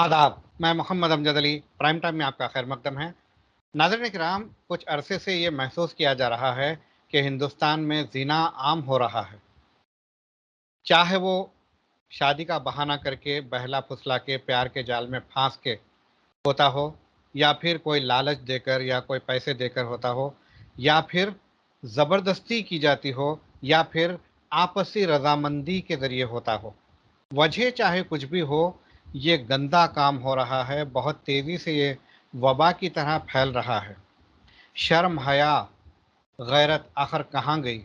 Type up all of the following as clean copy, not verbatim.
آداب، میں محمد امجد علی، prime time میں آپ کا خیر مقدم ہے۔ ناظرین کرام، کچھ عرصے سے یہ محسوس کیا جا رہا ہے کہ ہندوستان میں زنا عام ہو رہا ہے، چاہے وہ شادی کا بہانہ کر کے بہلا پھسلا کے پیار کے جال میں پھانس کے ہوتا ہو، یا پھر کوئی لالچ دے کر یا کوئی پیسے دے کر ہوتا ہو، یا پھر زبردستی کی جاتی ہو، یا پھر آپسی رضامندی کے ذریعے ہوتا ہو۔ وجہ چاہے کچھ بھی ہو، یہ گندا کام ہو رہا ہے، بہت تیزی سے یہ وبا کی طرح پھیل رہا ہے۔ شرم، حیا، غیرت آخر کہاں گئی؟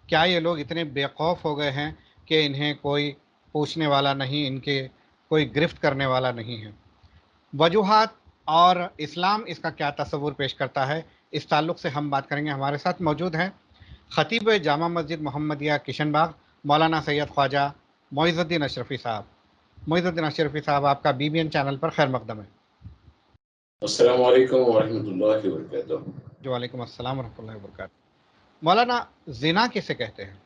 کیا یہ لوگ اتنے بے خوف ہو گئے ہیں کہ انہیں کوئی پوچھنے والا نہیں، ان کے کوئی گرفت کرنے والا نہیں ہے؟ وجوہات اور اسلام اس کا کیا تصور پیش کرتا ہے، اس تعلق سے ہم بات کریں گے۔ ہمارے ساتھ موجود ہیں خطیب جامع مسجد محمدیہ کشن باغ مولانا سید خواجہ معیز الدین اشرفی صاحب۔ معیز الدین اشرفی صاحب، آپ کا BBN چینل پر خیر مقدم ہے۔ السلام علیکم ورحمۃ اللہ وبرکاتہ۔ جو وعلیکم السلام ورحمۃ اللہ وبرکاتہ۔ مولانا، زنا کسے کہتے ہیں؟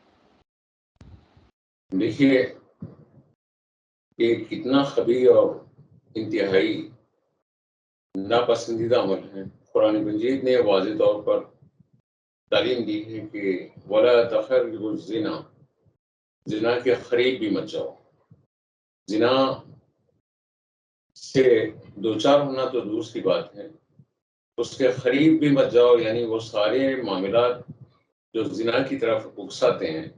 دیکھیے، یہ کتنا خبیث اور انتہائی ناپسندیدہ عمل ہے۔ قرآن مجید نے واضح طور پر تعلیم دی ہے کہ وَلَا تَقْرَبُوا الزِّنَا، زنا کے قریب بھی مت جاؤ۔ زنا سے دوچار ہونا تو دوسری بات ہے، اس کے قریب بھی مت جاؤ، یعنی وہ سارے معاملات جو زنا کی طرف اکساتے ہیں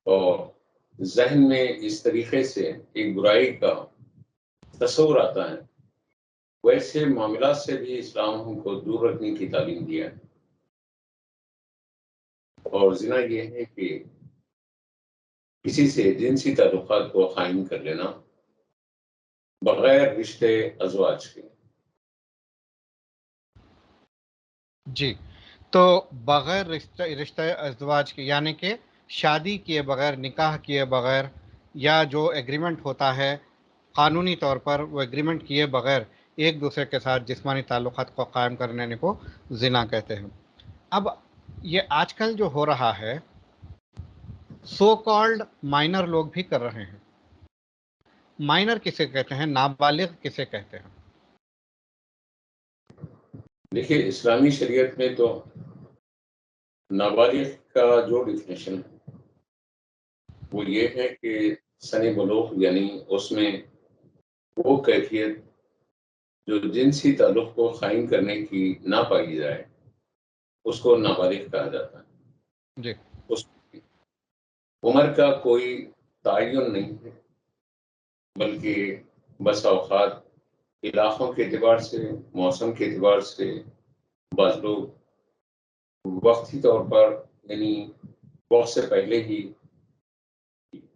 اور ذہن میں اس طریقے سے ایک برائی کا تصور آتا ہے، ویسے معاملات سے بھی اسلام ہم کو دور رکھنے کی تعلیم دیا ہے۔ اور زنا یہ ہے کہ کسی سے جنسی تعلقات کو قائم کر لینا بغیر رشتے ازواج کے۔ جی، تو بغیر رشتہ ازدواج کے، یعنی کہ شادی کیے بغیر، نکاح کیے بغیر، یا جو ایگریمنٹ ہوتا ہے قانونی طور پر، وہ ایگریمنٹ کیے بغیر ایک دوسرے کے ساتھ جسمانی تعلقات کو قائم کرنے کو زنا کہتے ہیں۔ اب یہ آج کل جو ہو رہا ہے، سو کالڈ مائنر لوگ بھی کر رہے ہیں۔ مائنر کسے کہتے ہیں؟ نابالغ کسے کہتے ہیں؟ دیکھیے، اسلامی شریعت میں تو نابالغ کا جو ڈیفینیشن ہے وہ یہ ہے کہ سن بلوغ، یعنی اس میں وہ کیفیت جو جنسی تعلق کو قائم کرنے کی نہ پائی جائے، اس کو نابالغ کہا جاتا ہے۔ جی، اس کی عمر کا کوئی تعین نہیں ہے، بلکہ بس اوقات علاقوں کے اعتبار سے، موسم کے اعتبار سے بعض لوگ وقتی طور پر، یعنی وقت سے پہلے ہی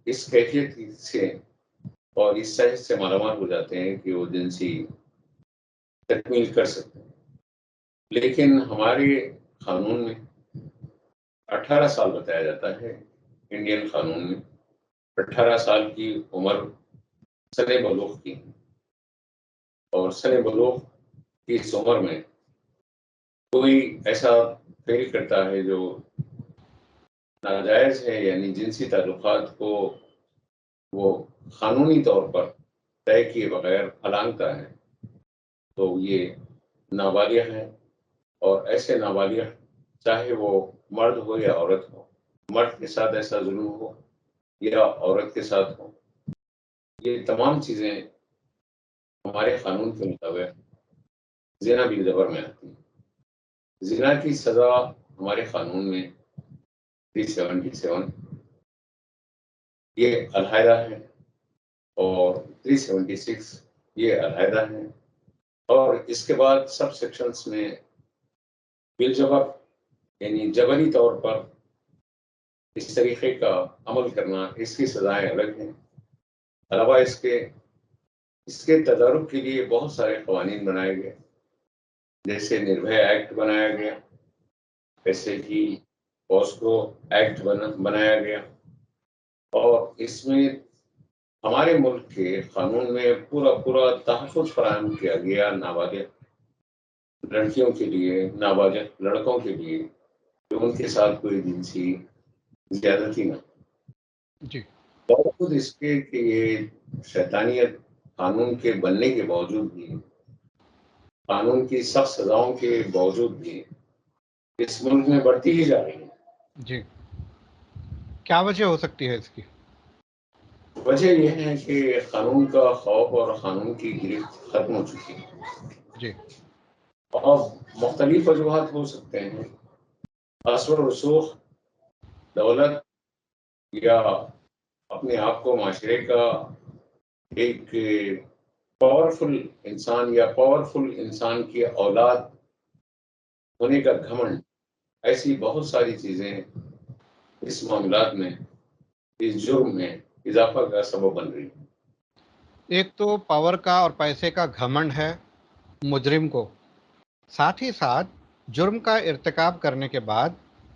اس کیفیت سے اور اس صحت سے مالامال ہو جاتے ہیں کہ وہ جنسی تکمیل کر سکتے ہیں۔ لیکن ہمارے قانون میں 18 سال بتایا جاتا ہے، انڈین قانون میں 18 سال کی عمر سن بلوغ کی، اور سن بلوغ کی اس عمر میں کوئی ایسا فعل کرتا ہے جو ناجائز ہے، یعنی جنسی تعلقات کو وہ قانونی طور پر طے کیے بغیر پھلانگتا ہے، تو یہ نابالغ ہے۔ اور ایسے نابالغ، چاہے وہ مرد ہو یا عورت ہو، مرد کے ساتھ ایسا ظلم ہو یا عورت کے ساتھ ہو، یہ تمام چیزیں ہمارے قانون کے مطابق زنا بالجبر میں آتی ہیں۔ زنا کی سزا ہمارے قانون میں 377 یہ علیحدہ ہے، اور 376 یہ علیحدہ ہے، اور اس کے بعد سب سیکشنز میں بالجبر، یعنی جبری طور پر اس طریقے کا عمل کرنا، اس کی سزائیں الگ ہیں۔ علاوہ اس کے تدارک کے لیے بہت سارے قوانین بنائے گئے، جیسے نربھیا ایکٹ بنایا گیا، ایسے ہی پوسکو ایکٹ بنایا گیا، اور اس میں ہمارے ملک کے قانون میں پورا تحفظ فراہم کیا گیا نابالغ لڑکیوں کے لیے، نابالغ لڑکوں کے لیے، کہ ان کے ساتھ کوئی جنسی زیادتی نہ۔ جی، باوجود اس کے کہ یہ شیطانیت قانون کے بننے کے باوجود بھی، قانون کی سخت سزاؤں کے باوجود بھی اس ملک میں بڑھتی ہی جا رہی ہے۔ جی، کیا وجہ ہو سکتی ہے اس کی؟ وجہ یہ ہے کہ قانون کا خوف اور قانون کی گرفت ختم ہو چکی ہے، جی اور مختلف وجوہات ہو سکتے ہیں۔ اثر و رسوخ، دولت، یا اپنے آپ کو معاشرے کا ایک پاورفل انسان یا پاورفل انسان کی اولاد ہونے کا گھمنڈ، ایسی بہت ساری چیزیں اس معاملات میں، اس جرم میں اضافہ کا سبب بن رہی ہیں۔ ایک تو پاور کا اور پیسے کا گھمنڈ ہے مجرم کو، ساتھ ہی ساتھ جرم کا ارتکاب کرنے کے بعد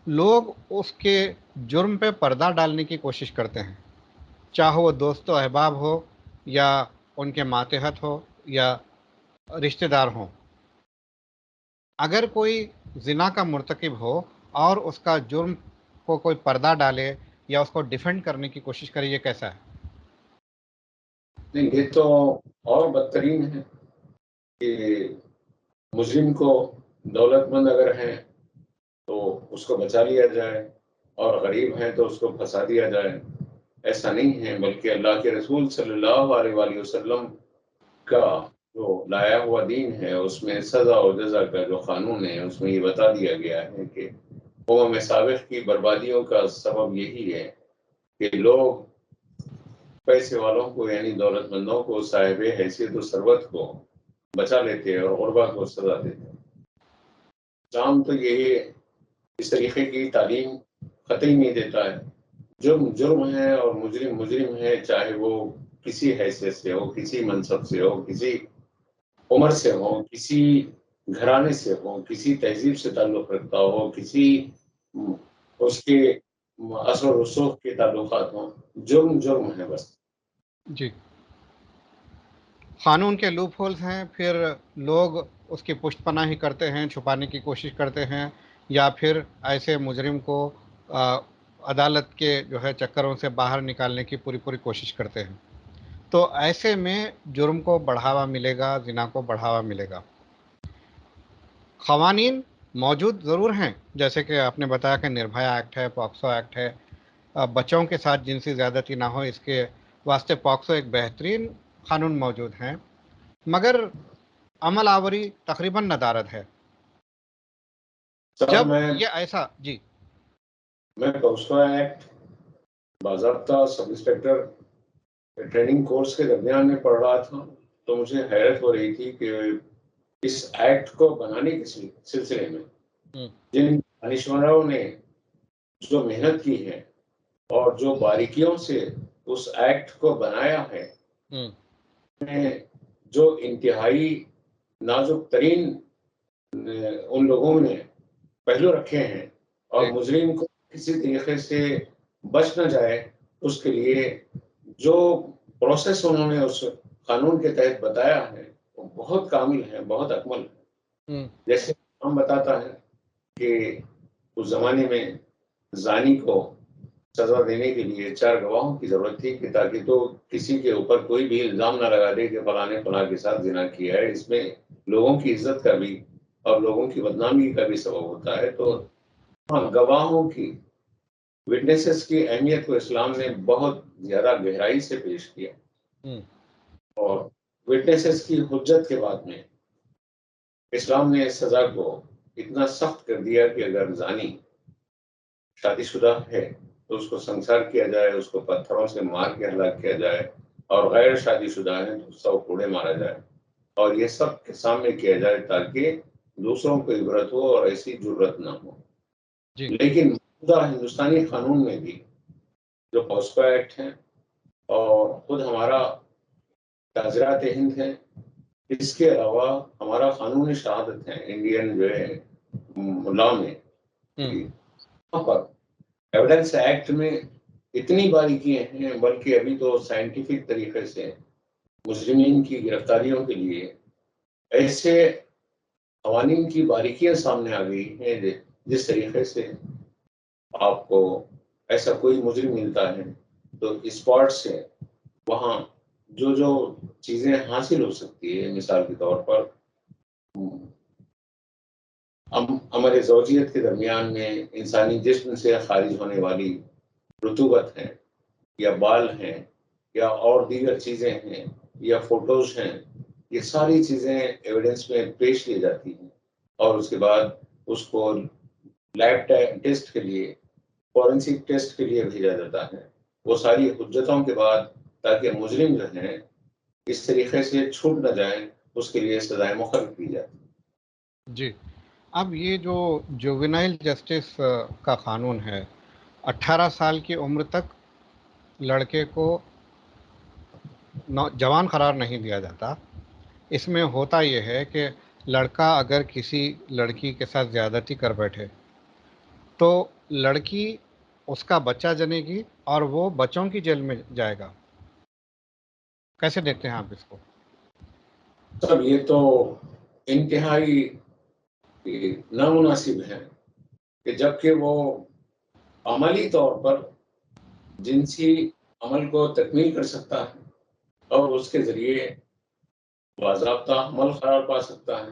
لوگ اس کے جرم پہ پردہ ڈالنے کی کوشش کرتے ہیں، چاہے وہ دوست و احباب ہو یا ان کے ماتحت ہو یا رشتہ دار ہوں۔ اگر کوئی زنا کا مرتکب ہو اور اس کا جرم کو کوئی پردہ ڈالے یا اس کو ڈیفینڈ کرنے کی کوشش کرے، یہ کیسا ہے؟ نہیں، یہ تو اور بدترین ہے کہ مجرم کو دولت مند اگر ہیں تو اس کو بچا لیا جائے، اور غریب ہیں تو اس کو پھنسا دیا جائے۔ ایسا نہیں ہے، بلکہ اللہ کے رسول صلی اللہ علیہ وآلہ وسلم کا جو لایا ہوا دین ہے، اس میں سزا و جزا کا جو قانون ہے، اس میں یہ بتا دیا گیا ہے کہ سابق کی بربادیوں کا سبب یہی ہے کہ لوگ پیسے والوں کو، یعنی دولت مندوں کو، صاحب حیثیت و ثروت کو بچا لیتے ہیں اور غربا کو سزا دیتے ہیں۔ اسلام تو یہی اس طریقے کی تعلیم قطعی نہیں دیتا ہے۔ جرم جرم ہے اور مجرم مجرم ہے، چاہے وہ کسی حیثیت سے ہو، کسی منصب سے ہو، کسی عمر سے ہو، کسی گھرانے سے ہو، کسی تہذیب سے تعلق رکھتا ہو، کسی اس کے اثر و رسوخ کے تعلقات ہوں، جرم جرم ہے بس۔ جی، قانون کے لوپ ہولز ہیں، پھر لوگ اس کی پشت پناہی کرتے ہیں، چھپانے کی کوشش کرتے ہیں، یا پھر ایسے مجرم کو عدالت کے جو ہے چکروں سے باہر نکالنے کی پوری پوری کوشش کرتے ہیں۔ تو ایسے میں جرم کو بڑھاوا ملے گا، زنا کو بڑھاوا ملے گا۔ قوانین موجود ضرور ہیں، جیسے کہ آپ نے بتایا کہ نربھیا ایکٹ ہے، پاکسو ایکٹ ہے، بچوں کے ساتھ جنسی زیادتی نہ ہو اس کے واسطے پاکسو ایک بہترین قانون موجود ہیں، مگر عمل آوری تقریباً ندارد ہے۔ صاحب، جب میں یہ ایسا جی پاکسو ایکٹ باضابطہ سب انسپیکٹر ٹریننگ کورس کے درمیان میں پڑھ رہا تھا، تو مجھے حیرت ہو رہی تھی کہ اس ایکٹ کو بنانے کے سلسلے میں جن دانشوروں نے جو محنت کی ہے اور جو باریکیوں سے اس ایکٹ کو بنایا ہے، جو انتہائی نازک ترین ان لوگوں نے پہلو رکھے ہیں، اور مجرم کو کسی طریقے سے بچ نہ جائے، اس کے لیے جو پروسیس انہوں نے اس قانون کے تحت بتایا ہے، وہ بہت کامل ہے، بہت اکمل ہے۔ جیسے ہم بتاتا ہے کہ اس زمانے میں زانی کو سزا دینے کے لیے 4 گواہوں کی ضرورت تھی، کہ تاکہ تو کسی کے اوپر کوئی بھی الزام نہ لگا دے کہ فلاں نے فلاں کے ساتھ زنا کیا ہے۔ اس میں لوگوں کی عزت کا بھی اور لوگوں کی بدنامی کا بھی سبب ہوتا ہے۔ تو گواہوں کی، وٹنسز کی اہمیت کو اسلام نے بہت زیادہ گہرائی سے پیش کیا، اور وٹنسز کی حجت کے بعد میں اسلام نے اس سزا کو اتنا سخت کر دیا کہ اگر زانی شادی شدہ ہے تو اس کو سنسار کیا جائے، اس کو پتھروں سے مار کے ہلاک کیا جائے، اور غیر شادی شدہ ہے تو 100 کوڑے مارا جائے، اور یہ سب کے سامنے کیا جائے تاکہ دوسروں کو عبرت ہو اور ایسی جرت نہ ہو۔ لیکن موجودہ ہندوستانی قانون میں بھی جو پاسکو ایکٹ ہے اور خود ہمارا تعزیرات ہند ہے، اس کے علاوہ ہمارا قانون شہادت ہے انڈین جو ہے لا میں، وہاں پر ایویڈنس ایکٹ میں اتنی باریکیاں ہیں، بلکہ ابھی تو سائنٹیفک طریقے سے مجرمین کی گرفتاریوں کے لیے ایسے قوانین کی باریکیاں سامنے آ گئی ہیں، جس طریقے سے آپ کو ایسا کوئی مجرم ملتا ہے تو اسپاٹ سے وہاں جو چیزیں حاصل ہو سکتی ہے، مثال کے طور پر عمل زوجیت کے درمیان میں انسانی جسم سے خارج ہونے والی رطوبت ہیں یا بال ہیں یا اور دیگر چیزیں ہیں یا فوٹوز ہیں، یہ ساری چیزیں ایویڈنس میں پیش کی جاتی ہیں اور اس کے بعد اس کو لیب ٹیسٹ کے لیے، فورینسک ٹیسٹ کے لیے بھیجا جاتا ہے، وہ ساری حجتوں کے بعد، تاکہ مجرم جو ہیں اس طریقے سے چھوٹ نہ جائیں، اس کے لیے سزائیں مقرر کی جاتی ہیں۔ جی، اب یہ جو جوینائل جسٹس کا قانون ہے، 18 سال کی عمر تک لڑکے کو جوان قرار نہیں دیا جاتا۔ اس میں ہوتا یہ ہے کہ لڑکا اگر کسی لڑکی کے ساتھ زیادتی کر بیٹھے تو لڑکی اس کا بچہ جنے گی اور وہ بچوں کی جیل میں جائے گا۔ کیسے دیکھتے ہیں آپ اس کو؟ سب یہ تو انتہائی نامناسب ہے کہ جبکہ وہ عملی طور پر جنسی عمل کو تکمیل کر سکتا ہے اور اس کے ذریعے باضابطہ عمل قرار پا سکتا ہے،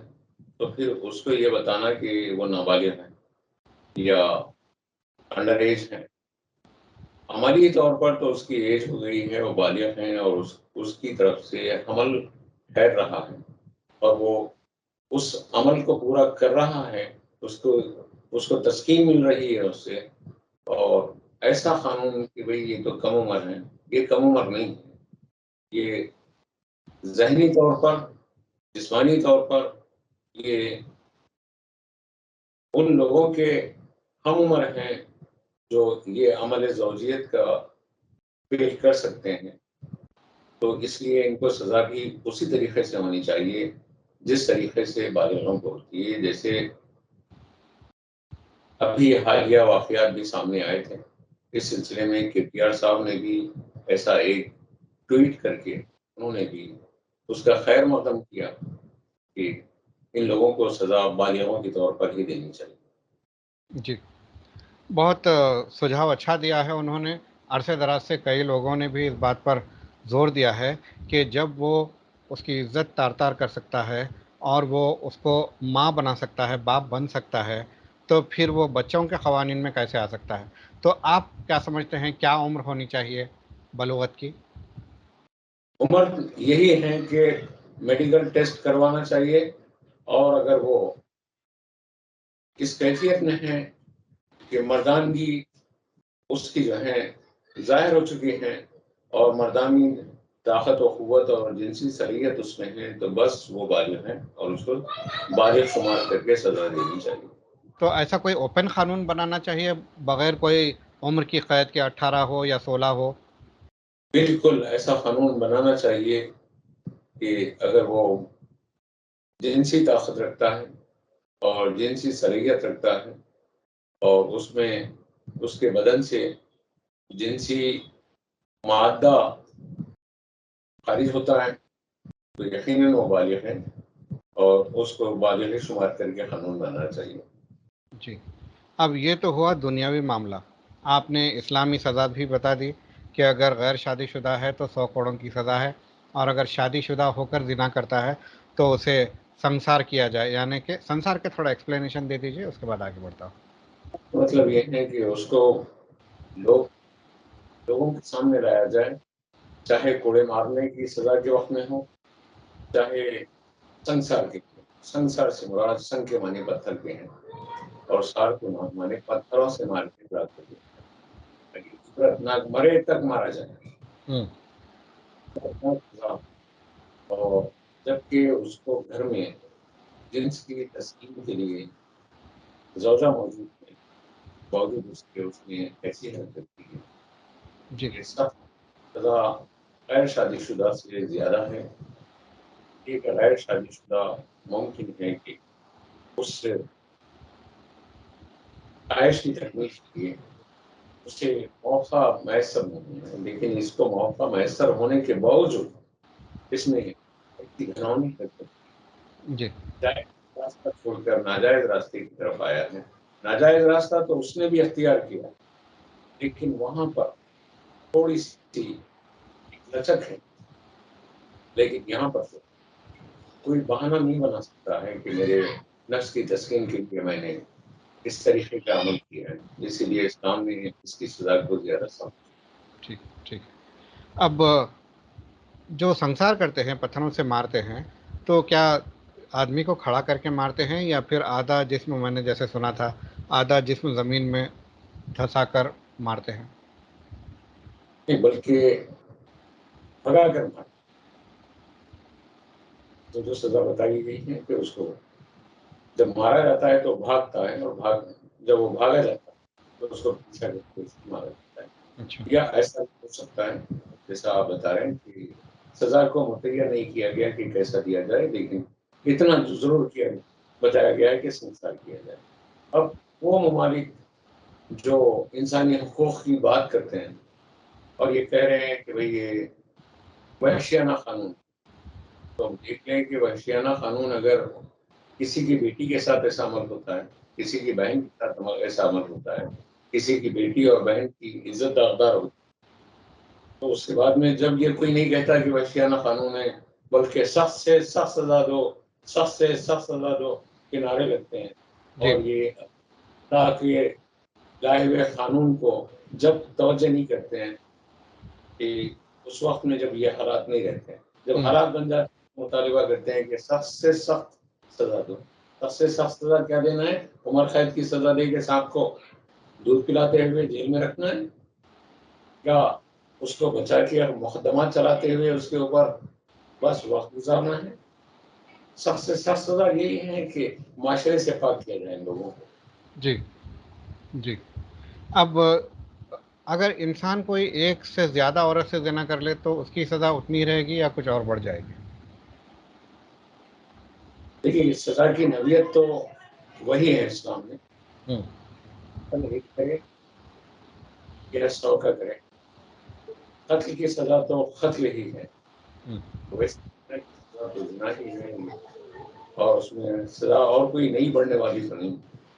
تو پھر اس کو یہ بتانا کہ وہ نابالغ ہے یا انڈر ایج ہے، عملی طور پر تو اس کی ایج ہو گئی ہے، وہ بالغ ہیں اور اس کی طرف سے عمل ٹھہر رہا ہے اور وہ اس عمل کو پورا کر رہا ہے، اس کو تسکین مل رہی ہے اس سے، اور ایسا قانون کہ بھئی یہ تو کم عمر ہے، یہ کم عمر نہیں ہے، یہ ذہنی طور پر، جسمانی طور پر یہ ان لوگوں کے ہم عمر ہیں جو یہ عمل زوجیت کا پیش کر سکتے ہیں، تو اس لیے ان کو سزا بھی اسی طریقے سے ہونی چاہیے جس طریقے سے بالغوں کو ہوتی ہے۔ جیسے ابھی حالیہ واقعات بھی سامنے آئے تھے اس سلسلے میں کہ پی آر صاحب نے بھی ایسا ایک ٹویٹ کر کے انہوں نے بھی اس کا خیر مقدم کیا کہ ان لوگوں کو سزا بالغوں کے طور پر ہی دینی چاہیے۔ جی، بہت سجھاؤ اچھا دیا ہے انہوں نے۔ عرصے دراز سے کئی لوگوں نے بھی اس بات پر زور دیا ہے کہ جب وہ اس کی عزت تار تار کر سکتا ہے اور وہ اس کو ماں بنا سکتا ہے، باپ بن سکتا ہے، تو پھر وہ بچوں کے قوانین میں کیسے آ سکتا ہے؟ تو آپ کیا سمجھتے ہیں، کیا عمر ہونی چاہیے بلوغت کی؟ عمر یہی ہے کہ میڈیکل ٹیسٹ کروانا چاہیے، اور اگر وہ اس کیفیت میں ہے کہ مردانگی اس کی جو ہے ظاہر ہو چکی ہے اور مردانی طاقت و قوت اور جنسی صلاحیت اس میں ہے، تو بس وہ بالغ ہے اور اس کو بالغ شمار کر کے سزا دینی چاہیے۔ تو ایسا کوئی اوپن قانون بنانا چاہیے بغیر کوئی عمر کی قید کے، 18 ہو یا 16 ہو؟ بالکل ایسا قانون بنانا چاہیے کہ اگر وہ جنسی طاقت رکھتا ہے اور جنسی صلاحیت رکھتا ہے اور اس میں اس کے بدن سے جنسی مادہ خارج ہوتا ہے، تو یقیناً وہ بالغ ہے اور اس کو بالغ شمار کر کے قانون بنانا چاہیے۔ جی، اب یہ تو ہوا دنیاوی معاملہ۔ آپ نے اسلامی سزا بھی بتا دی کہ اگر غیر شادی شدہ ہے تو 100 کوڑوں کی سزا ہے، اور اگر شادی شدہ ہو کر زنا کرتا ہے تو اسے سنسار کیا جائے، یعنی کہ سنسار کے تھوڑا ایکسپلینیشن دے دیجیے، اس کے بعد آگے بڑھتا ہوں۔ مطلب یہ ہے کہ اس کو لوگوں کے سامنے لایا جائے، چاہے کوڑے مارنے کی سزا کے وقت میں ہو، چاہے سنسار کے، سنسار سے مراد سنگ کے معنی پتھر کے ہیں اور سار کے معنی پتھروں سے مار کے عبرتناک مرے تک مارا جائے، اور جبکہ اس کو گھر میں جنس کی تسکین کے لیے زوجہ موجود ہے، باوجود اس نے ایسی حرکت کی ہے، جی یہ سخت سزا غیر شادی شدہ سے زیادہ ہے۔ ایک غیر شادی شدہ ممکن ہے کہ اس سے عائش کی تکمیل کے لیے اسے موقع میسر نہیں ہے، لیکن اس کو موقع میسر ہونے کے باوجود اس نے ایسی گھناؤنی حرکت جی جائز راستہ چھوڑ کر ناجائز راستے کی طرف آیا ہے۔ ناجائز راستہ تو اس نے بھی اختیار کیا، لیکن وہاں پر تھوڑی سی ایک لچک ہے لیکن یہاں پر تو کوئی بہانہ نہیں بنا سکتا ہے کہ میرے نفس کی تسکین کے لیے میں نے اس طریقے کا عمل کیا ہے، اسی لیے اسلام نے اس کی سزا کو زیادہ سخت۔ ٹھیک ٹھیک۔ اب جو سنسار کرتے ہیں، پتھروں سے مارتے ہیں، تو کیا آدمی کو کھڑا کر کے مارتے ہیں یا پھر آدھا جسم، میں نے جیسے سنا تھا آدھا جسم زمین میں دھسا کر مارتے ہیں؟ نہیں، بلکہ بھگا کر مارا، تو جو سزا بتائی گئی ہے کہ اس کو جب مارا جاتا ہے تو بھاگتا ہے، اور جب وہ بھاگا جاتا ہے تو اس کو پیچھا کر کے مارا جاتا ہے۔ اچھا۔ یا ایسا ہو سکتا ہے جیسا آپ بتا رہے ہیں کہ سزا کو متعین نہیں کیا گیا کہ کیسا دیا جائے، لیکن اتنا ضرور بتایا گیا ہے کہ سنسار کیا جائے۔ اب وہ ممالک جو انسانی حقوق کی بات کرتے ہیں اور یہ کہہ رہے ہیں کہ بھئی یہ وحشیانہ قانون، تو ہم دیکھ لیں کہ وحشیانہ قانون اگر کسی کی بیٹی کے ساتھ ایسا عمل ہوتا ہے، کسی کی بہن کے ساتھ ایسا عمل ہوتا ہے، کسی کی بیٹی اور بہن کی عزت داغدار ہوتی ہے، تو اس کے بعد میں جب یہ کوئی نہیں کہتا کہ وحشیانہ قانون ہے، بلکہ سخت سے سخت سزا دو، سخت سے سخت سزا دو کے نعرے لگتے ہیں، جی اور یہ اللہ کے لائے ہوئے قانون کو جب توجہ نہیں کرتے ہیں کہ اس وقت میں جب یہ حالات نہیں رہتے ہیں، جب ہوں، حالات بن جاتے ہیں مطالبہ کرتے ہیں کہ سخت سے سخت سزا دو۔ سخت سے سخت سزا کیا دینا ہے؟ عمر قید کی سزا دے کے سانپ کو دودھ پلاتے ہوئے جیل میں رکھنا ہے، یا اس کو بچا کے مقدمات چلاتے ہوئے اس کے اوپر بس وقت گزارنا ہے؟ سخت سے سخت سزا یہی ہے کہ معاشرے سے پاک کیا جائے ان لوگوں کو۔ جی جی۔ اب اگر انسان کوئی ایک سے زیادہ عورت سے زنا کر لے تو اس کی سزا اتنی رہے گی یا کچھ اور بڑھ جائے گی؟ دیکھیے سزا کی نوعیت تو وہی ہے اسلام میں، ہوں، ایک کرے یا 100 کا کرے، قتل کی سزا تو قتل ہی ہے، ہوں، ویسے سزا تو زنا ہی ہے، اور اس میں سزا اور کوئی نہیں بڑھنے والی تو نہیں۔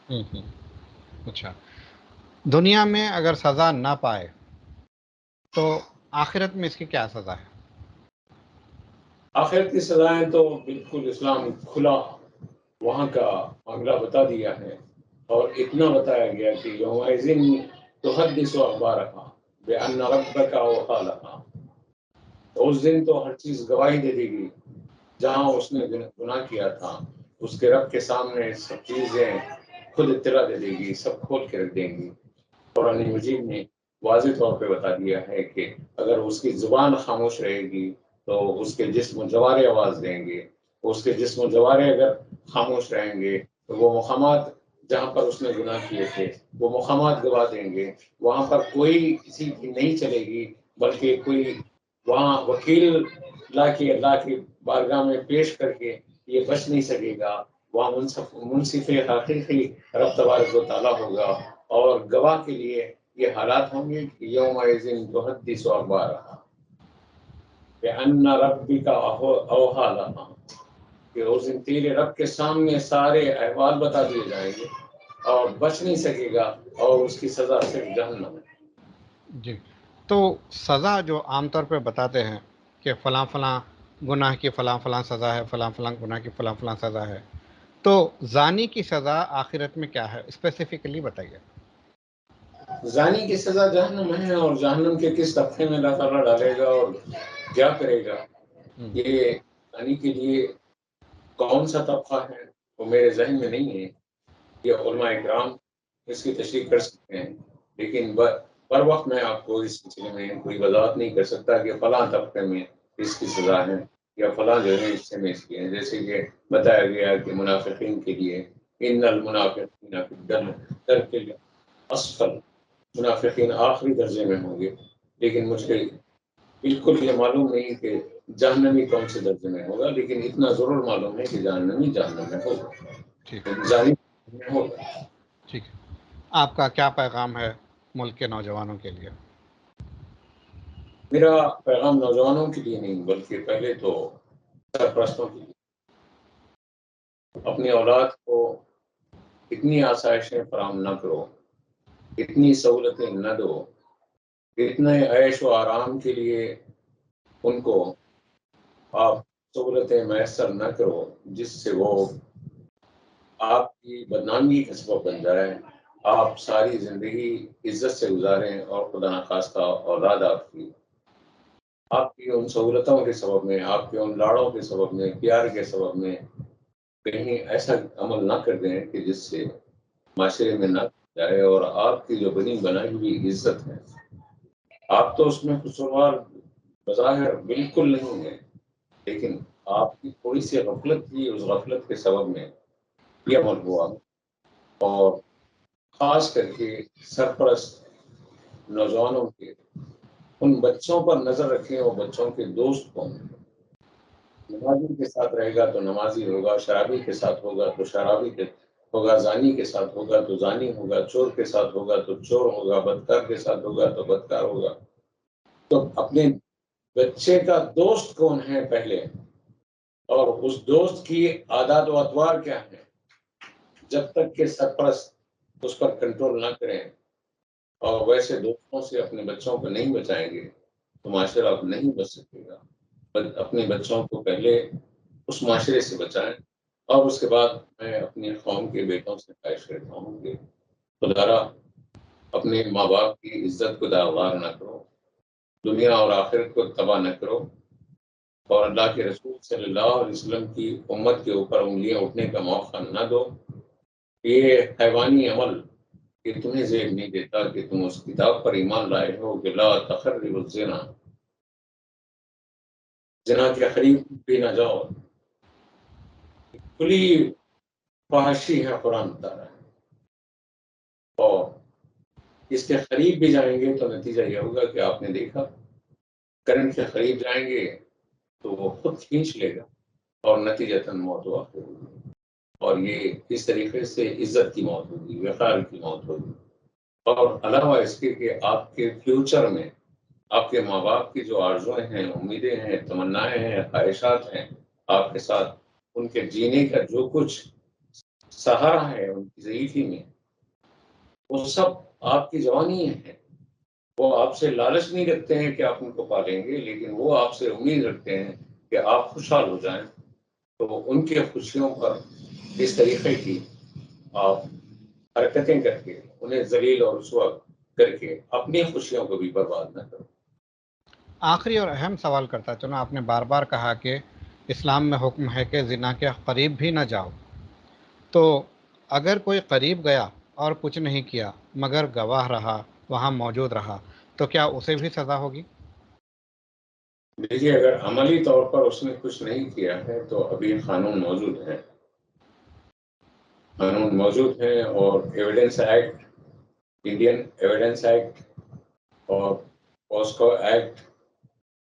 ہوں، ہوں۔ اچھا، دنیا میں اگر سزا نہ پائے تو آخرت میں اس کی کیا سزا ہے؟ آخرت کی سزائیں تو بالکل اسلام کھلا وہاں کا معاملہ بتا دیا ہے، اور اتنا بتایا گیا کہ یومئذ تحدث اخبارها بأن ربك اوحى لها، اس دن تو ہر چیز گواہی دے دے گی، جہاں اس نے گناہ کیا تھا اس کے رب کے سامنے سب چیزیں خود اطلاع دے دے گی، سب کھول کے رکھ دیں گی۔ قرآن مجید نے واضح طور پہ بتا دیا ہے کہ اگر اس کی زبان خاموش رہے گی تو اس کے جسم و جوارے آواز دیں گے، اس کے جسم و جوارے اگر خاموش رہیں گے تو وہ مقامات جہاں پر اس نے گناہ کیے تھے وہ مقامات گواہ دیں گے، وہاں پر کوئی کسی کی نہیں چلے گی، بلکہ کوئی وہاں وکیل لا کے اللہ کی بارگاہ میں پیش کر کے یہ بچ نہیں سکے گا، وہاں منصف حقیقی رب تبارک و تعالیٰ ہوگا، اور گواہ کے لیے یہ حالات ہوں گے کہ یومئذ تحدث اخبارها بأن ربک اوحی لها، کہ اس دن تیرے رب کے سامنے سارے احوال بتا دیے جائیں گے اور بچ نہیں سکے گا، اور اس کی سزا صرف جہنم ہے۔ جی، تو سزا جو عام طور پہ بتاتے ہیں کہ فلاں فلاں گناہ کی فلاں فلاں سزا ہے، فلاں فلاں گناہ کی فلاں فلاں سزا ہے، تو زانی کی سزا آخرت میں کیا ہے اسپیسیفکلی بتائیے؟ زانی کی سزا جہنم ہے، اور جہنم کے کس طبقے میں اللہ تعالیٰ ڈالے گا اور کیا کرے گا، ہوں، یہ زانی کے لیے کون سا طبقہ ہے وہ میرے ذہن میں نہیں ہے، یہ علماء اکرام اس کی تشریح کر سکتے ہیں، لیکن بر وقت میں آپ کو اس سلسلے میں کوئی وضاحت نہیں کر سکتا کہ فلاں طبقے میں اس کی سزا ہے یا فلاں جو ہے اس سے میں اس کی ہے۔ جیسے کہ بتایا گیا کہ منافقین کے لیے ان المنافقین فی الدرک الاسفل، منافقین آخری درجے میں ہوں گے، لیکن مجھے بالکل یہ معلوم نہیں کہ جہنمی کون سے درجے میں ہوگا، لیکن اتنا ضرور معلوم ہے کہ جہنمی جہنم میں ٹھیک ہوگا، جانی میں ہوگا۔ ٹھیک ہے، آپ کا کیا پیغام ہے ملک کے نوجوانوں کے لیے؟ میرا پیغام نوجوانوں کے لیے نہیں بلکہ پہلے تو سرپرستوں کے لیے، اپنی اولاد کو اتنی آسائشیں فراہم نہ کرو، اتنی سہولتیں نہ دو، اتنے عیش و آرام کے لیے ان کو آپ سہولتیں میسر نہ کرو جس سے وہ آپ کی بدنامی کا سبب بن جائے، آپ ساری زندگی عزت سے گزاریں اور خدا نخواستہ اولاد آپ کی ان سہولتوں کے سبب میں، آپ کے ان لاڑوں کے سبب میں، پیار کے سبب میں کہیں ایسا عمل نہ کر دیں کہ جس سے معاشرے میں نہ جائے اور آپ کی جو بنائی ہوئی عزت ہے، آپ تو اس میں قصوروار بظاہر بالکل نہیں ہے، لیکن آپ کی تھوڑی سی غفلت تھی، اس غفلت کے سبب میں یہ عمل ہوا۔ اور خاص کر کے سرپرست نوجوانوں کے ان بچوں پر نظر رکھیں، اور بچوں کے دوست کون ہیں۔ نمازی کے ساتھ رہے گا تو نمازی ہوگا، شرابی کے ساتھ ہوگا تو شرابی ہوگا، زانی کے ساتھ ہوگا تو زانی ہوگا، چور کے ساتھ ہوگا تو چور ہوگا، بدکار کے ساتھ ہوگا تو بدکار ہوگا۔ تو اپنے بچے کا دوست کون ہے پہلے، اور اس دوست کی عادات و اطوار کیا ہیں، جب تک کہ سرپرست اس پر کنٹرول نہ کریں اور ویسے دوستوں سے اپنے بچوں کو نہیں بچائیں گے تو معاشرہ اب نہیں بچ سکے گا۔ اپنے بچوں کو پہلے اس معاشرے سے بچائیں، اور اس کے بعد میں اپنی قوم کے بیٹوں سے خواہش کرتا ہوں کہ خدا اپنے ماں باپ کی عزت کو داغدار نہ کرو، دنیا اور آخرت کو تباہ نہ کرو، اور اللہ کے رسول صلی اللہ علیہ وسلم کی امت کے اوپر انگلیاں اٹھنے کا موقع نہ دو۔ یہ حیوانی عمل کہ تمہیں زیب نہیں دیتا کہ تم اس کتاب پر ایمان لائے ہو کہ لا تقربوا الزنا، زنا کے قریب بھی نہ جاؤ، کھلی فحاشی ہے قرآن بتا رہا ہے، اور اس کے قریب بھی جائیں گے تو نتیجہ یہ ہوگا کہ آپ نے دیکھا کرنٹ کے قریب جائیں گے تو وہ خود کھینچ لے گا اور نتیجتاً موت واقع ہوگی، اور یہ اس طریقے سے عزت کی موت ہوگی، وقار کی موت ہوگی۔ اور علاوہ اس کے کہ آپ کے فیوچر میں آپ کے ماں باپ کی جو آرزویں ہیں، امیدیں ہیں، تمنائیں ہیں، خواہشات ہیں آپ کے ساتھ، ان کے جینے کا جو کچھ سہارا ہے ان کی ضعیفی میں، وہ سب آپ کی جوانی ہے۔ وہ آپ سے لالچ نہیں رکھتے ہیں کہ آپ ان کو پالیں گے، لیکن وہ آپ سے امید رکھتے ہیں کہ آپ خوشحال ہو جائیں، تو ان کے خوشیوں پر اس طریقے کی آپ حرکتیں کر کے انہیں ذلیل اور رسوا کر کے اپنی خوشیوں کو بھی برباد نہ کرو۔ آخری اور اہم سوال کرتا چلوں، آپ نے بار بار کہا کہ اسلام میں حکم ہے کہ زنا کے قریب بھی نہ جاؤ، تو اگر کوئی قریب گیا اور کچھ نہیں کیا مگر گواہ رہا، وہاں موجود رہا، تو کیا اسے بھی سزا ہوگی؟ دیکھیے، اگر عملی طور پر اس نے کچھ نہیں کیا ہے تو ابھی قانون موجود ہے، اور evidence act, Indian evidence act اور پاسکو ایکٹ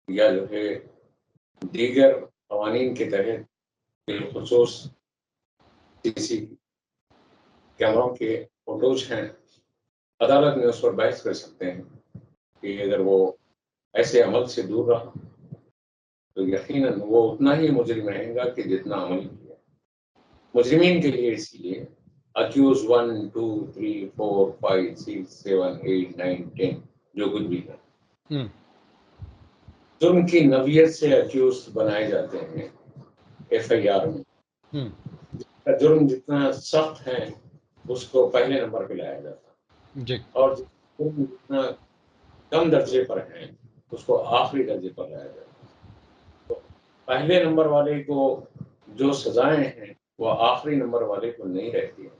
یا جو ہے دیگر قوانین کے تحت، بالخصوص سی سی کیمروں کے فوٹوز ہیں، عدالت میں اس پر بحث کر سکتے ہیں کہ اگر وہ ایسے عمل سے دور رہا تو یقیناً وہ اتنا ہی مجرم رہے گا کہ جتنا عمل کیا۔ مجرمین کے لیے اسی لیے اکیوز 1 2 3 4 5 6 7 8 9 10 جو کچھ بھی ہے، جرم کی نوعیت سے اکیوز بنائے جاتے ہیں ایف آئی آر میں۔ جرم جتنا سخت ہے اس کو پہلے نمبر پہ لایا جاتا ہے، جی اور جرم جتنا کم درجے پر ہے اس کو آخری درجے پر لایا جاتا ہے۔ تو پہلے نمبر والے کو جو سزائیں ہیں وہ آخری نمبر والے کو نہیں رہتی ہیں،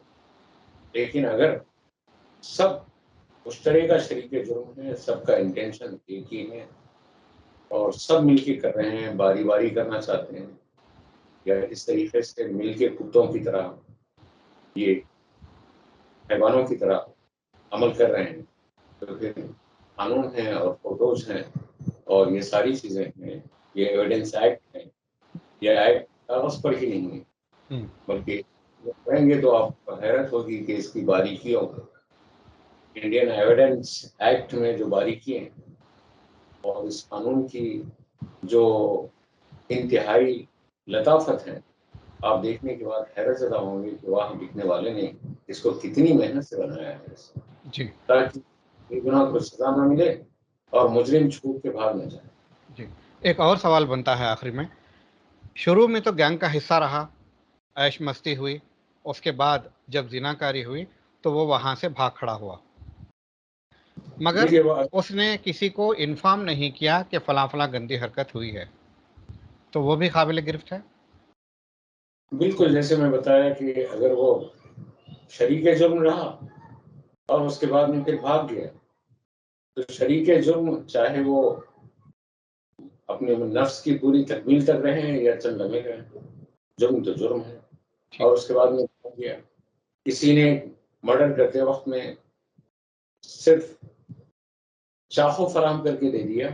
لیکن اگر سب مشترکہ شریک جرم ہیں، سب کا انٹینشن ایک ہی ہے اور سب مل کے کر رہے ہیں، باری باری کرنا چاہتے ہیں، یا اس طریقے سے مل کے کتوں کی طرح، یہ حیوانوں کی طرح عمل کر رہے ہیں، تو پھر قانون ہے اور فوٹوز ہیں اور یہ ساری چیزیں ہیں، یہ ایویڈنس ایکٹ ہے، یہ ایکٹ کاغذ پر ہی نہیں ہے بلکہ پڑھیں گے تو آپ کو حیرت ہوگی کہ اس کی باریکیوں کو، انڈین ایویڈنس ایکٹ میں جو باریکی ہیں اور اس قانون کی جو انتہائی لطافت ہے، آپ دیکھنے کے بعد حیرت زدہ ہوں گے کہ وہاں لکھنے والے نے اس کو کتنی محنت سے بنایا ہے، جی تاکہ یہ گناہ کو سزا نہ ملے اور مجرم چھوٹ کے بھاگ نہ جائے۔ جی ایک اور سوال بنتا ہے آخری میں شروع میں تو گینگ کا حصہ رہا، عیش مستی ہوئی، اس کے بعد جب زناکاری ہوئی تو وہ وہاں سے بھاگ کھڑا ہوا، مگر دیکھیے اس نے کسی کو انفارم نہیں کیا کہ فلاں فلاں گندی حرکت ہوئی ہے، تو وہ بھی قابل گرفت ہے۔ بالکل جیسے میں بتایا کہ اگر وہ شریک جرم رہا اور اس کے بعد میں پھر بھاگ گیا، تو شریک جرم چاہے وہ اپنے نفس کی پوری تکمیل تک رہے ہیں یا چند لمحے رہے ہیں، جرم تو جرم ہے۔ ٹھیک، اور اس کے بعد میں بھاگ گیا، کسی نے مرڈر کرتے وقت میں صرف چاقو فراہم کر کے دے دیا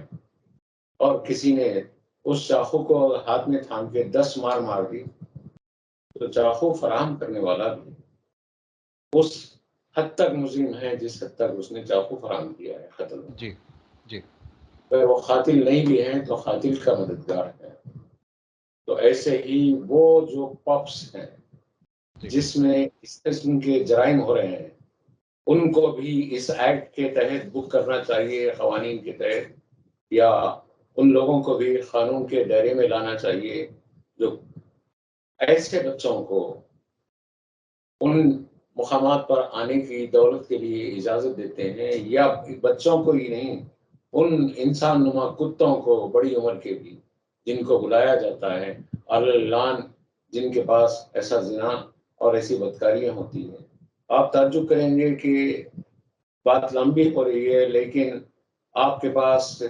اور کسی نے اس چاقو کو ہاتھ میں تھام کے 10 مار مار دی، تو چاقو فراہم کرنے والا بھی اس حد تک مجرم ہے جس حد تک اس نے چاقو فراہم کیا ہے قتل میں۔ جی جی اگر وہ قاتل نہیں بھی ہیں تو قاتل کا مددگار ہے۔ تو ایسے ہی وہ جو پاپس ہیں جی جس میں اس قسم کے جرائم ہو رہے ہیں، ان کو بھی اس ایکٹ کے تحت بک کرنا چاہیے، قوانین کے تحت، یا ان لوگوں کو بھی قانون کے دائرے میں لانا چاہیے جو ایسے بچوں کو ان مقامات پر آنے کی دولت کے لیے اجازت دیتے ہیں، یا بچوں کو ہی نہیں، ان انسان نما کتوں کو بڑی عمر کے بھی جن کو بلایا جاتا ہے اعلان، جن کے پاس ایسا زنا اور ایسی بدکاریاں ہوتی ہیں۔ آپ تعجب کریں گے کہ بات لمبی ہو رہی ہے، لیکن آپ کے پاس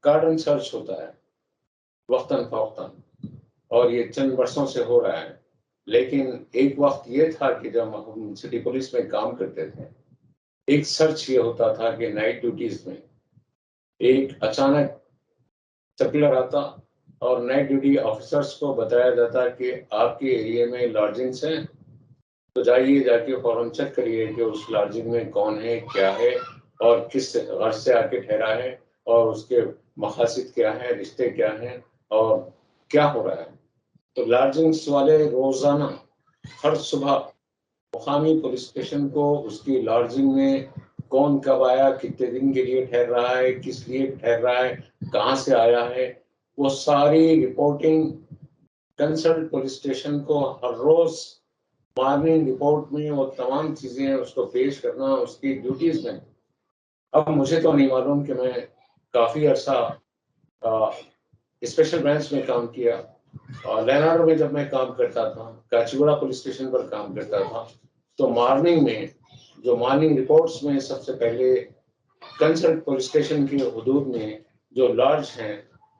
کارڈن سرچ ہوتا ہے وقتاً فوقتاً، اور یہ چند برسوں سے ہو رہا ہے۔ لیکن ایک وقت یہ تھا کہ جب ہم سٹی پولیس میں کام کرتے تھے، ایک سرچ یہ ہوتا تھا کہ نائٹ ڈیوٹیز میں ایک اچانک سرکولر آتا اور نائٹ ڈیوٹی آفیسرز کو بتایا جاتا کہ آپ کے ایریے میں لارجنگس ہیں، تو جائیے جا کے فوراً چیک کریے کہ اس لارجنگ میں کون ہے، کیا ہے، اور کس غرض سے آ کے ٹھہرا ہے، اور اس کے مقاصد کیا ہیں، رشتے کیا ہیں، اور کیا ہو رہا ہے۔ تو لارجنگس والے روزانہ ہر صبح مقامی پولیس اسٹیشن کو اس کی لارجنگ میں کون کب آیا، کتنے دن کے لیے ٹھہر رہا ہے، کس لیے ٹھہر رہا ہے، کہاں سے آیا ہے، وہ ساری رپورٹنگ کنسرن پولیس اسٹیشن کو ہر روز مارننگ رپورٹ میں وہ تمام چیزیں اس کو پیش کرنا اس کی ڈیوٹیز میں۔ اب مجھے تو نہیں معلوم کہ میں کافی عرصہ اسپیشل برانچ میں کام کیا، اور لینارڈو میں جب میں کام کرتا تھا، کاچیگوڑا پولیس اسٹیشن پر کام کرتا تھا، تو مارننگ میں جو مارننگ رپورٹس میں سب سے پہلے کنسرن پولیس اسٹیشن کی حدود میں جو لارج ہیں،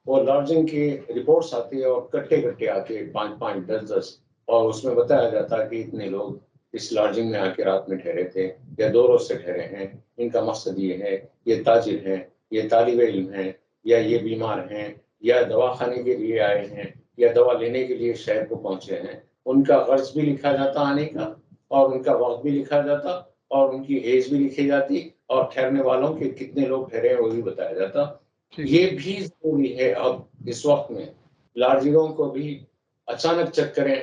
وہ لارجنگ کی رپورٹس آتی ہے، اور کٹے کٹے آتے 5 10 اور اس میں بتایا جاتا کہ اتنے لوگ اس لارجنگ میں آ کے رات میں ٹھہرے تھے یا 2 روز سے ٹھہرے ہیں، ان کا مقصد یہ ہے، یہ تاجر ہیں، یہ طالب علم ہیں، یا یہ بیمار ہیں، یا دوا خانے کے لیے آئے ہیں، یا دوا لینے کے لیے شہر کو پہنچے ہیں۔ ان کا غرض بھی لکھا جاتا آنے کا، اور ان کا وقت بھی لکھا جاتا، اور ان کی ایج بھی لکھی جاتی، اور ٹھہرنے والوں کے کتنے لوگ ٹھہرے ہیں وہ بھی بتایا جاتا۔ ٹھیک، یہ بھی ضروری ہے اب اس وقت میں، لارجنگوں کو بھی اچانک چیک کریں،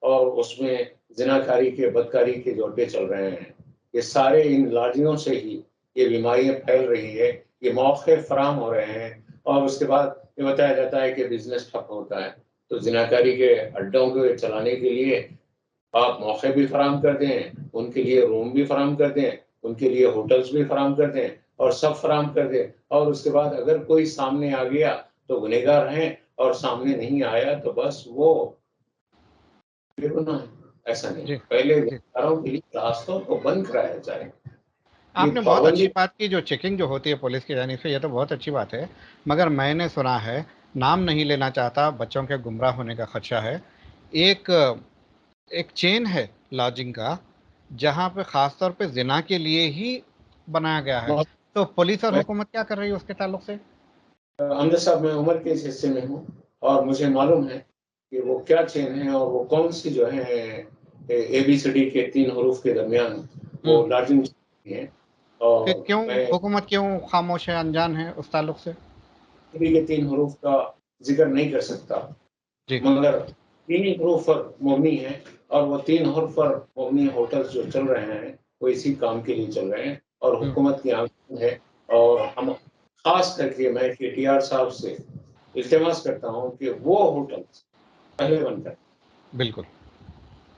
اور اس میں زناکاری کے بدکاری کے جو اڈے چل رہے ہیں، یہ سارے ان لارجنگوں سے ہی یہ بیماریاں پھیل رہی ہے، یہ موقع فراہم ہو رہے ہیں، اور اس کے بعد یہ بتایا جاتا ہے کہ بزنس ٹھپ ہوتا ہے۔ تو زناکاری کے اڈوں کو چلانے کے لیے آپ موقع بھی فراہم کر دیں، ان کے لیے روم بھی فراہم کر دیں، ان کے لیے ہوٹلز بھی فراہم کر دیں، اور سب فراہم کر دیں، اور اس کے بعد اگر کوئی سامنے آ گیا تو گنہگار ہیں، اور سامنے نہیں آیا تو بس وہ بے گناہ ہے۔ ایسا نہیں، جی پہلے جی گنہگاروں کے لیے راستوں کو بند کرایا جائے، آپ یہ نے بہت پابندی۔ اچھی بات کی، جو چیکنگ جو ہوتی ہے پولیس کی جانب سے، یہ تو بہت اچھی بات ہے، مگر میں نے سنا ہے، نام نہیں لینا چاہتا، بچوں کے گمراہ ہونے کا خدشہ ہے، ایک ایک چین ہے لاڈجنگ کا جہاں پہ خاص طور پہ زنا کے لیے ہی بنایا گیا ہے، تو پولیس اور میں حکومت کیا کر رہی ہے اس کے تعلق سے؟ امجد صاحب، میں عمر کے اس حصے میں ہوں، اور مجھے معلوم ہے کہ وہ کیا چین ہے، اور وہ کون سی جو ہے اے بی سی ڈی کے 3 حروف کے درمیان ہوں، وہ لارجنگ ہیں۔ پھر اور کیوں میں حکومت کیوں خاموش ہے، انجان ہے اس تعلق سے؟ بھی کے 3 حروف کا ذکر نہیں کر سکتا، جی مگر 3 ہی حروف پر مبنی ہے، اور وہ 3 حروف پر مبنی ہوٹل جو چل رہے ہیں وہ اسی کام کے لیے چل رہے ہیں، اور ہوں، حکومت کی آنکھ ہے۔ اور ہم خاص کر کے میں کے ٹی آر صاحب سے التماس کرتا ہوں کہ وہ ہوٹل پہلے بن کر بالکل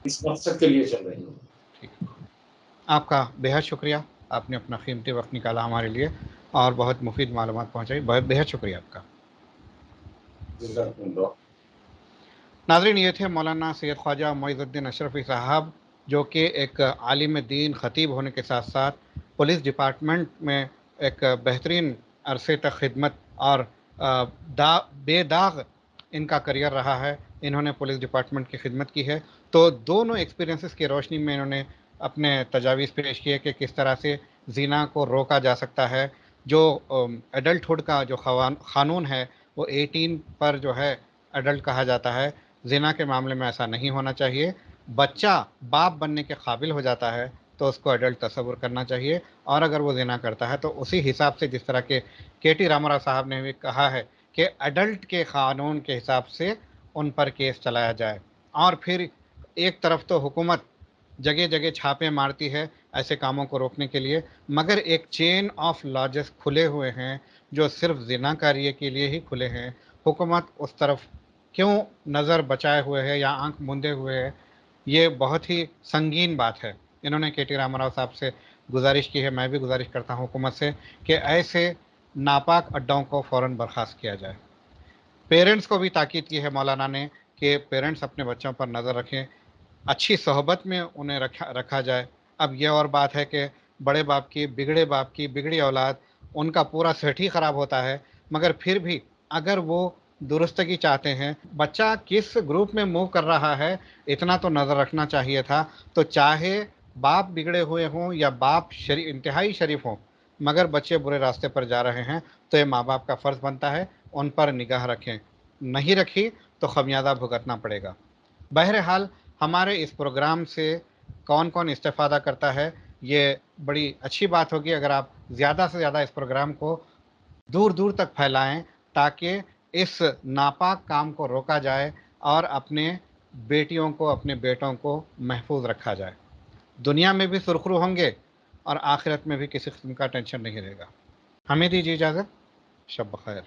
اس مقصد کے لیے چل رہی ہیں. ٹھیک. آپ کا بہت شکریہ، آپ نے اپنا قیمتی وقت نکالا ہمارے لیے اور بہت مفید معلومات پہنچائی. بہت شکریہ آپ کا. جزاکم اللہ. ناظرین، یہ تھے مولانا سید خواجہ معیز الدین اشرفی صاحب، جو کہ ایک عالم دین خطیب ہونے کے ساتھ ساتھ پولیس ڈپارٹمنٹ میں ایک بہترین عرصے تک خدمت اور بے داغ ان کا کریئر رہا ہے. انہوں نے پولیس ڈپارٹمنٹ کی خدمت کی ہے، تو دونوں ایکسپیرینسز کی روشنی میں انہوں نے اپنے تجاویز پیش کیے کہ کس طرح سے زنا کو روکا جا سکتا ہے. جو ایڈلٹہڈ کا جو قانون ہے وہ 18 پر جو ہے ایڈلٹ کہا جاتا ہے. زنا کے معاملے میں ایسا نہیں ہونا چاہیے. بچہ باپ بننے کے قابل ہو جاتا ہے تو اس کو ایڈلٹ تصور کرنا چاہیے، اور اگر وہ زنا کرتا ہے تو اسی حساب سے جس طرح کے کے رامو راؤ صاحب نے بھی کہا ہے کہ ایڈلٹ کے قانون کے حساب سے ان پر کیس چلایا جائے. اور پھر ایک طرف تو حکومت جگہ جگہ چھاپے مارتی ہے ایسے کاموں کو روکنے کے لیے، مگر ایک چین آف لاجز کھلے ہوئے ہیں جو صرف زنا کاری کے لیے ہی کھلے ہیں. حکومت اس طرف کیوں نظر بچائے ہوئے ہے یا آنکھ موندے ہوئے ہے؟ یہ بہت ہی سنگین بات ہے. انہوں نے کے رامو راؤ صاحب سے گزارش کی ہے، میں بھی گزارش کرتا ہوں حکومت سے، کہ ایسے ناپاک اڈوں کو فوراً برخاست کیا جائے. پیرنٹس کو بھی تاکید کی ہے مولانا نے کہ پیرنٹس اپنے بچوں پر نظر رکھیں، اچھی صحبت میں انہیں رکھا جائے. اب یہ اور بات ہے کہ بڑے باپ کی بگڑی اولاد، ان کا پورا سیٹ ہی خراب ہوتا ہے، مگر پھر بھی اگر وہ درستگی چاہتے ہیں، بچہ کس گروپ میں موو کر رہا ہے اتنا تو نظر رکھنا چاہیے تھا. تو چاہے باپ بگڑے ہوئے ہوں یا باپ انتہائی شریف ہوں، مگر بچے برے راستے پر جا رہے ہیں تو یہ ماں باپ کا فرض بنتا ہے ان پر نگاہ رکھیں. نہیں رکھی تو خمیازہ بھگتنا پڑے گا. بہرحال ہمارے اس پروگرام سے کون کون استفادہ کرتا ہے، یہ بڑی اچھی بات ہوگی اگر آپ زیادہ سے زیادہ اس پروگرام کو دور دور تک پھیلائیں تاکہ اس ناپاک کام کو روکا جائے اور اپنے بیٹیوں کو، اپنے بیٹوں کو محفوظ رکھا جائے. دنیا میں بھی سرخرو ہوں گے اور آخرت میں بھی کسی قسم کا ٹینشن نہیں رہے گا. ہمیں دیجیے اجازت. شب بخیر.